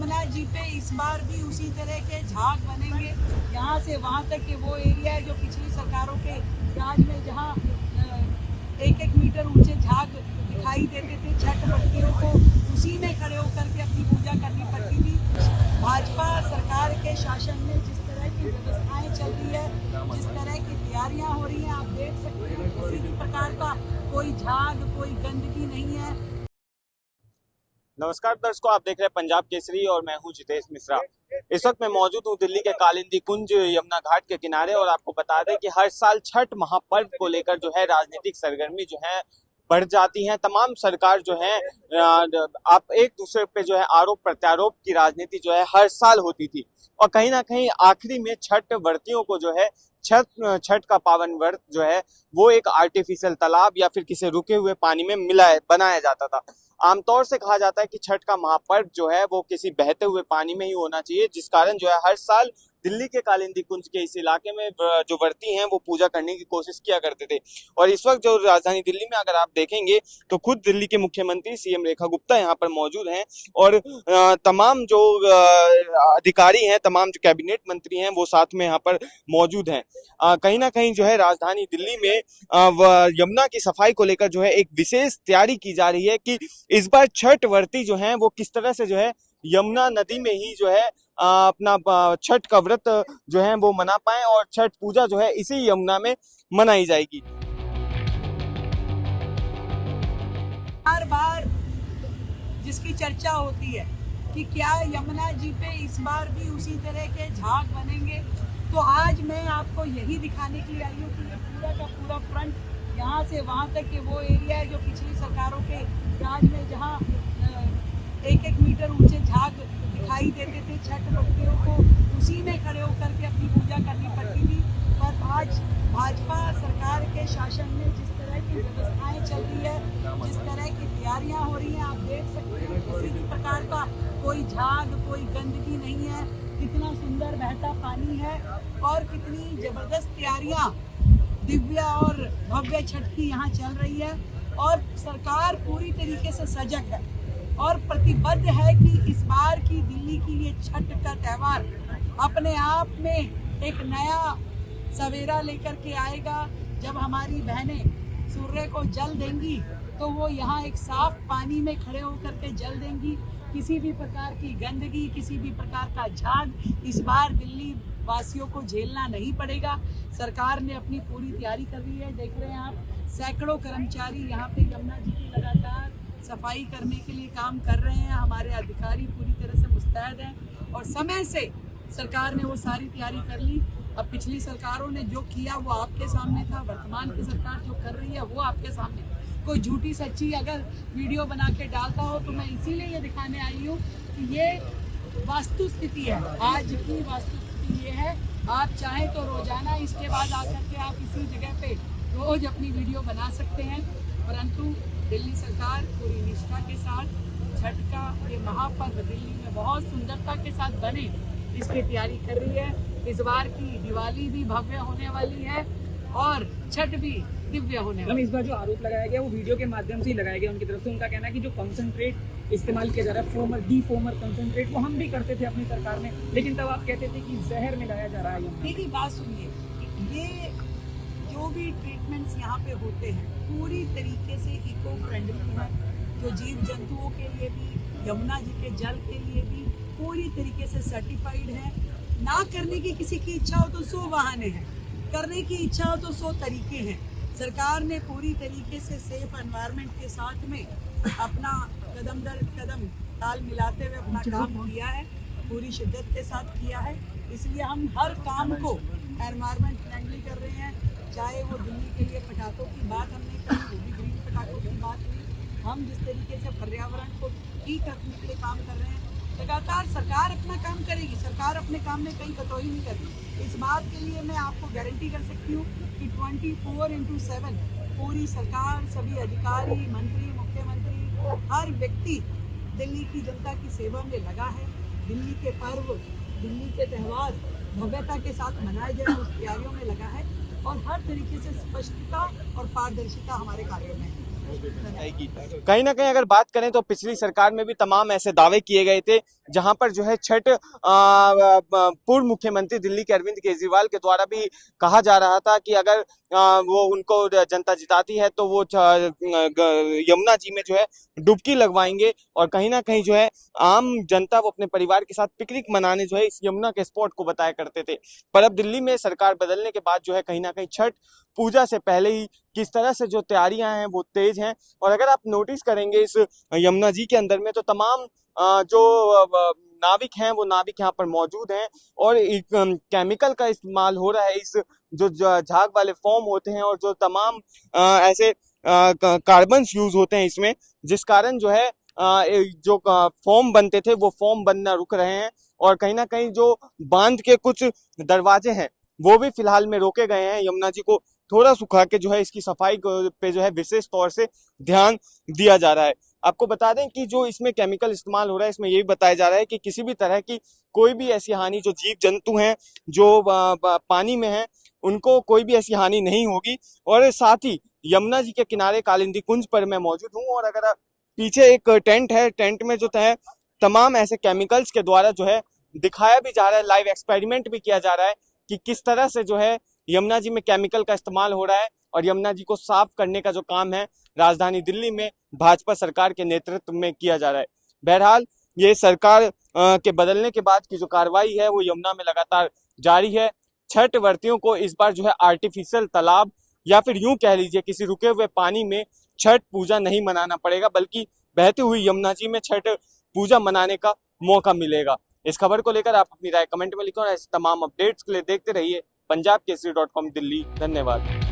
यमुना जी पे इस बार भी उसी तरह के झाग बनेंगे। यहाँ से वहाँ तक के वो एरिया है जो पिछली सरकारों के राज में जहाँ 1-1 मीटर ऊंचे झाग दिखाई देते थे, छठ बच्चियों को उसी में खड़े होकर के अपनी पूजा करनी पड़ती थी। भाजपा सरकार के शासन में जिस तरह की व्यवस्थाएं चल रही है, जिस तरह की तैयारियां हो रही हैं, आप देख सकते हैं किसी भी प्रकार का कोई झाग, कोई गंदगी नहीं है। नमस्कार दर्शकों, आप देख रहे हैं पंजाब केसरी और मैं हूं जितेश मिश्रा। इस वक्त मैं मौजूद हूं दिल्ली के कालिंदी कुंज यमुना घाट के किनारे और आपको बता दें कि हर साल छठ महापर्व को लेकर जो है राजनीतिक सरगर्मी जो है बढ़ जाती है। तमाम सरकार जो है आप एक दूसरे पे जो है आरोप प्रत्यारोप की राजनीति जो है हर साल होती थी और कहीं ना कहीं आखिरी में छठ व्रतियों को जो है छठ का पावन व्रत जो है वो एक आर्टिफिशियल तालाब या फिर किसी रुके हुए पानी में बनाया जाता था। आमतौर से कहा जाता है कि छठ का महापर्व जो है वो किसी बहते हुए पानी में ही होना चाहिए, जिस कारण जो है हर साल दिल्ली के कालिंदी कुंज के इस इलाके में जो व्रती हैं वो पूजा करने की कोशिश किया करते थे। और इस वक्त जो राजधानी दिल्ली में अगर आप देखेंगे तो खुद दिल्ली के मुख्यमंत्री सीएम रेखा गुप्ता यहाँ पर मौजूद हैं और तमाम जो अधिकारी हैं, तमाम जो कैबिनेट मंत्री हैं वो साथ में यहाँ पर मौजूद हैं। कहीं ना कहीं जो है राजधानी दिल्ली में यमुना की सफाई को लेकर जो है एक विशेष तैयारी की जा रही है कि इस बार छठ व्रती जो हैं वो किस तरह से जो है यमुना नदी में ही जो है अपना छठ का व्रत जो है वो मना पाए और छठ पूजा जो है इसी यमुना में मनाई जाएगी। हर बार जिसकी चर्चा होती है कि क्या यमुना जी पे इस बार भी उसी तरह के झाग बनेंगे, तो आज मैं आपको यही दिखाने के लिए आई हूँ कि ये पूरा का पूरा फ्रंट यहाँ से वहाँ तक के वो एरिया है जो पिछली सरकारों के राज में जहाँ 1-1 मीटर ऊंचे झाग दिखाई देते थे, छठ बच्चियों को उसी में खड़े होकर के अपनी पूजा करनी पड़ती थी। पर आज भाजपा सरकार के शासन में जिस तरह की व्यवस्थाएं चल रही है, जिस तरह की तैयारियां हो रही हैं, आप देख सकते हैं किसी भी प्रकार का कोई झाग, कोई गंदगी नहीं है। कितना सुंदर बहता पानी है और कितनी जबरदस्त तैयारियां दिव्य और भव्य छठ की यहाँ चल रही है। और सरकार पूरी तरीके से सजग है और प्रतिबद्ध है कि इस बार की दिल्ली के लिए छठ का त्यौहार अपने आप में एक नया सवेरा लेकर के आएगा। जब हमारी बहनें सूर्य को जल देंगी तो वो यहाँ एक साफ पानी में खड़े होकर के जल देंगी। किसी भी प्रकार की गंदगी, किसी भी प्रकार का झाग इस बार दिल्ली वासियों को झेलना नहीं पड़ेगा। सरकार ने अपनी पूरी तैयारी कर ली है। देख रहे हैं आप, सैकड़ों कर्मचारी यहाँ पे यमुना जी की लगातार सफाई करने के लिए काम कर रहे हैं। हमारे अधिकारी पूरी तरह से मुस्तैद हैं और समय से सरकार ने वो सारी तैयारी कर ली। अब पिछली सरकारों ने जो किया वो आपके सामने था, वर्तमान की सरकार जो कर रही है वो आपके सामने। कोई झूठी सच्ची अगर वीडियो बना के डालता हो तो मैं इसीलिए ये दिखाने आई हूँ कि ये वास्तु स्थिति है। आज की वास्तु स्थिति ये है, आप चाहें तो रोजाना इसके बाद आकर के आप इसी जगह पे रोज अपनी वीडियो बना सकते हैं, परंतु दिल्ली सरकार पूरी निष्ठा के साथ छठ का ये महापर्व दिल्ली में बहुत सुंदरता के साथ बने इसकी तैयारी कर रही है। इस बार की दिवाली भी भव्य होने वाली है और छठ भी दिव्य होने वाली है। इस बार जो आरोप लगाया गया वो वीडियो के माध्यम से ही लगाया गया उनकी तरफ से। उनका कहना है कि जो कंसंट्रेट इस्तेमाल किया जा रहा है, फोमर डीफोमर कंसंट्रेट, वो हम भी करते थे अपनी सरकार में, लेकिन तब आप कहते थे कि जहर मिलाया जा रहा है। मेरी बात सुनिए, ये जो भी ट्रीटमेंट्स यहाँ पे होते हैं पूरी तरीके से इको फ्रेंडली है। जो जीव जंतुओं के लिए भी, यमुना जी के जल के लिए भी पूरी तरीके से सर्टिफाइड है। ना करने की किसी की इच्छा हो तो 100 बहाने हैं, करने की इच्छा हो तो 100 तरीके हैं। सरकार ने पूरी तरीके से सेफ एनवायरनमेंट के साथ में अपना कदम दर कदम ताल मिलाते हुए अपना काम किया है, पूरी शिद्दत के साथ किया है। इसलिए हम हर काम को एनवायरनमेंट फ्रेंडली कर रहे हैं। चाहे वो दिल्ली के लिए पटाखों की बात हमने करी, वो भी ग्रीन पटाखों की बात हुई। हम जिस तरीके से पर्यावरण को ठीक रखने के लिए काम कर रहे हैं, लगातार सरकार अपना काम करेगी। सरकार अपने काम में कहीं कतौही नहीं करेगी। इस बात के लिए मैं आपको गारंटी कर सकती हूँ कि 24/7 पूरी सरकार, सभी अधिकारी, मंत्री, मुख्यमंत्री, हर व्यक्ति दिल्ली की जनता की सेवा में लगा है। दिल्ली के पर्व, दिल्ली के त्यौहार भव्यता के साथ मनाए जाए उस तैयारियों में लगा है और हर तरीके से स्पष्टता और पारदर्शिता हमारे कार्यों में है। कहीं ना कहीं अगर बात करें तो पिछली सरकार में भी तमाम ऐसे दावे किए गए थे जहां पर जो है छठ पूर्व मुख्यमंत्री दिल्ली के अरविंद केजरीवाल के द्वारा भी कहा जा रहा था कि अगर वो उनको जनता जिताती है तो वो यमुना जी में जो है डुबकी लगवाएंगे और कहीं ना कहीं जो है आम जनता वो अपने परिवार के साथ पिकनिक मनाने जो है इस यमुना के स्पॉट को बताया करते थे। पर अब दिल्ली में सरकार बदलने के बाद जो है कहीं ना कहीं छठ पूजा से पहले ही किस तरह से जो तैयारियां हैं वो तेज हैं। और अगर आप नोटिस करेंगे इस यमुना जी के अंदर में तो तमाम जो नाविक हैं वो नाविक यहाँ पर मौजूद हैं और एक केमिकल का इस्तेमाल हो रहा है इस जो झाग वाले फोम होते हैं और जो तमाम ऐसे कार्बन्स यूज होते हैं इसमें, जिस कारण जो है जो फोम बनते थे वो फोम बनना रुक रहे हैं और कहीं ना कहीं जो बांध के कुछ दरवाजे हैं वो भी फिलहाल में रोके गए हैं। यमुना जी को थोड़ा सुखा के जो है इसकी सफाई पे जो है विशेष तौर से ध्यान दिया जा रहा है। आपको बता दें कि जो इसमें केमिकल इस्तेमाल हो रहा है इसमें यही बताया जा रहा है कि किसी भी तरह की कोई भी ऐसी हानि जो जीव जंतु हैं जो पानी में हैं उनको कोई भी ऐसी हानि नहीं होगी। और साथ ही यमुना जी के किनारे कालिंदी कुंज पर मैं मौजूद हूँ और अगर पीछे एक टेंट है, टेंट में जो है तमाम ऐसे केमिकल्स के द्वारा जो है दिखाया भी जा रहा है, लाइव एक्सपेरिमेंट भी किया जा रहा है कि किस तरह से जो है यमुना जी में केमिकल का इस्तेमाल हो रहा है और यमुना जी को साफ करने का जो काम है राजधानी दिल्ली में भाजपा सरकार के नेतृत्व में किया जा रहा है। बहरहाल ये सरकार के बदलने के बाद की जो कार्रवाई है वो यमुना में लगातार जारी है। छठ व्रतियों को इस बार जो है आर्टिफिशियल तालाब या फिर यूं कह लीजिए किसी रुके हुए पानी में छठ पूजा नहीं मनाना पड़ेगा, बल्कि बहती हुई यमुना जी में छठ पूजा मनाने का मौका मिलेगा। इस खबर को लेकर आप अपनी राय कमेंट में लिखो और ऐसे तमाम अपडेट्स के लिए देखते रहिए पंजाब केसरी.com दिल्ली। धन्यवाद।